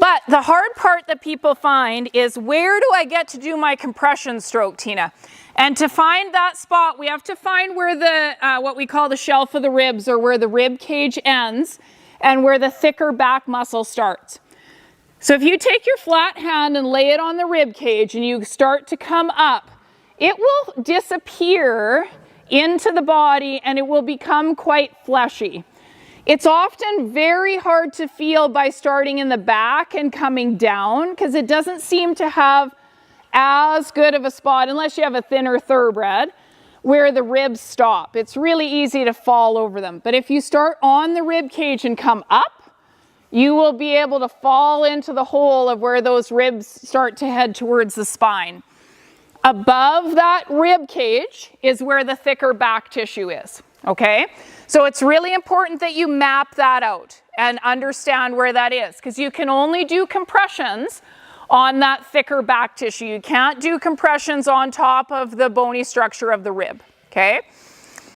But the hard part that people find is, where do I get to do my compression stroke, Tina? And to find that spot, we have to find where the, what we call the shelf of the ribs, or where the rib cage ends and where the thicker back muscle starts. So if you take your flat hand and lay it on the rib cage and you start to come up, it will disappear into the body and it will become quite fleshy. It's often very hard to feel by starting in the back and coming down, because it doesn't seem to have as good of a spot, unless you have a thinner thoroughbred, where the ribs stop. It's really easy to fall over them. But if you start on the rib cage and come up, you will be able to fall into the hole of where those ribs start to head towards the spine. Above that rib cage is where the thicker back tissue is, okay? So it's really important that you map that out and understand where that is, because you can only do compressions on that thicker back tissue. You can't do compressions on top of the bony structure of the rib, okay?